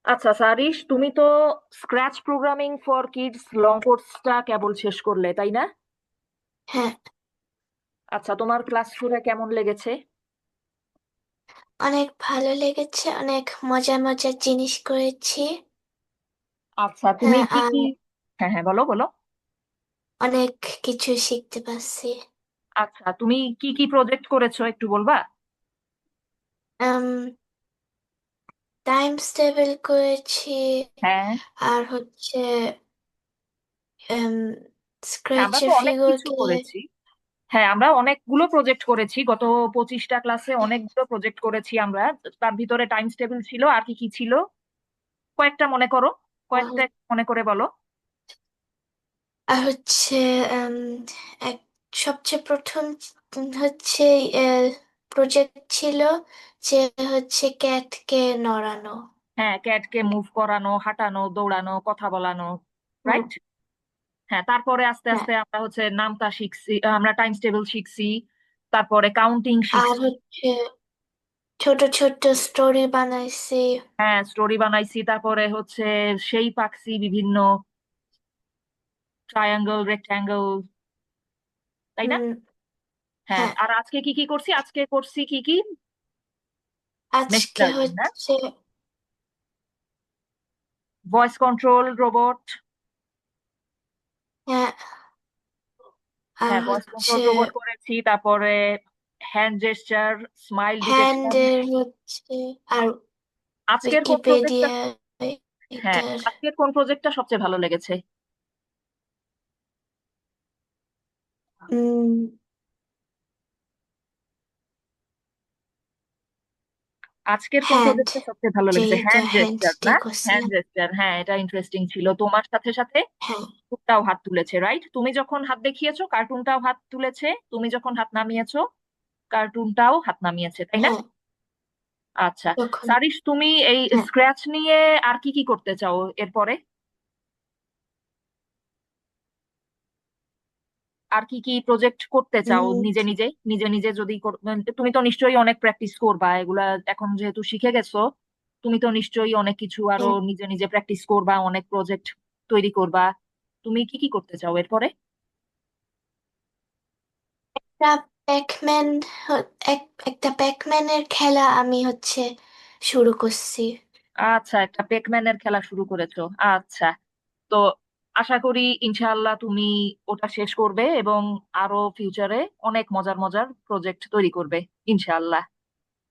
আচ্ছা সারিস, তুমি তো scratch programming for kids long কোর্সটা কেবল শেষ করলে, তাই না? হ্যাঁ, আচ্ছা, তোমার ক্লাস শুরু কেমন লেগেছে? অনেক ভালো লেগেছে, অনেক মজার মজার জিনিস করেছি। আচ্ছা, তুমি হ্যাঁ, কি আর কি? হ্যাঁ হ্যাঁ, বলো বলো। অনেক কিছু শিখতে পারছি। আচ্ছা, তুমি কি কি প্রজেক্ট করেছো একটু বলবা? আম টাইমস টেবিল করেছি, হ্যাঁ আর হচ্ছে হ্যাঁ, আমরা তো স্ক্র্যাচের অনেক কিছু ফিগারকে। করেছি। হ্যাঁ, আমরা অনেকগুলো প্রজেক্ট করেছি, গত 25টা ক্লাসে অনেকগুলো প্রজেক্ট করেছি আমরা। তার ভিতরে টাইমস টেবিল ছিল, আর কি কি ছিল কয়েকটা মনে করো, কয়েকটা মনে করে বলো। আর হচ্ছে আম, এক সবচেয়ে প্রথম হচ্ছে প্রজেক্ট ছিল যে হচ্ছে ক্যাটকে নড়ানো। হ্যাঁ, ক্যাটকে মুভ করানো, হাঁটানো, দৌড়ানো, কথা বলানো, হুম, রাইট। হ্যাঁ, তারপরে আস্তে হ্যাঁ। আস্তে আমরা হচ্ছে নামতা শিখছি, আমরা টাইমস টেবিল শিখছি, তারপরে কাউন্টিং আর শিখছি। হচ্ছে ছোট ছোট স্টোরি বানাইছি। হ্যাঁ, স্টোরি বানাইছি, তারপরে হচ্ছে সেই পাকছি বিভিন্ন ট্রায়াঙ্গেল, রেক্ট্যাঙ্গেল, তাই না? হুম, হ্যাঁ, হ্যাঁ। আর আজকে কি কি করছি, আজকে করছি কি কি? মেশিন আজকে লার্নিং না? হচ্ছে ভয়েস কন্ট্রোল রোবট। হ্যাঁ, আর হ্যাঁ, ভয়েস কন্ট্রোল হচ্ছে রোবট করেছি, তারপরে হ্যান্ড জেস্টার, স্মাইল ডিটেকশন। হ্যান্ডের হচ্ছে, আর আজকের কোন প্রজেক্টটা? উইকিপিডিয়া হ্যাঁ, এটার। আজকের কোন প্রজেক্টটা সবচেয়ে ভালো লেগেছে? উম আজকের কোন হ্যান্ড, প্রজেক্টটা সবচেয়ে ভালো লেগেছে? যেটা হ্যান্ড হ্যান্ড জেস্টার না? দিয়ে হ্যান্ড করছিলাম। জেস্টার, হ্যাঁ, এটা ইন্টারেস্টিং ছিল। তোমার সাথে সাথে হ্যাঁ, কার্টুনটাও হাত তুলেছে, রাইট? তুমি যখন হাত দেখিয়েছো কার্টুনটাও হাত তুলেছে, তুমি যখন হাত নামিয়েছো কার্টুনটাও হাত নামিয়েছে, তাই না? হ্যাঁ, আচ্ছা, তখন। সারিস, তুমি এই হ্যাঁ। স্ক্র্যাচ নিয়ে আর কি কি করতে চাও এরপরে? আর কি কি প্রজেক্ট করতে চাও উম নিজে নিজে? নিজে নিজে যদি তুমি তো নিশ্চয়ই অনেক প্র্যাকটিস করবা এগুলা, এখন যেহেতু শিখে গেছো, তুমি তো নিশ্চয়ই অনেক কিছু আরো হ্যাঁ, নিজে নিজে প্র্যাকটিস করবা, অনেক প্রজেক্ট তৈরি করবা। তুমি কি কি করতে চাও এরপরে? একটা প্যাকম্যান, একটা প্যাকম্যানের খেলা আমি হচ্ছে শুরু করছি। আচ্ছা, একটা পেকম্যানের খেলা শুরু করেছো। আচ্ছা, তো আশা করি ইনশাআল্লাহ তুমি ওটা শেষ করবে এবং আরো ফিউচারে অনেক মজার মজার প্রজেক্ট তৈরি করবে, ইনশাআল্লাহ।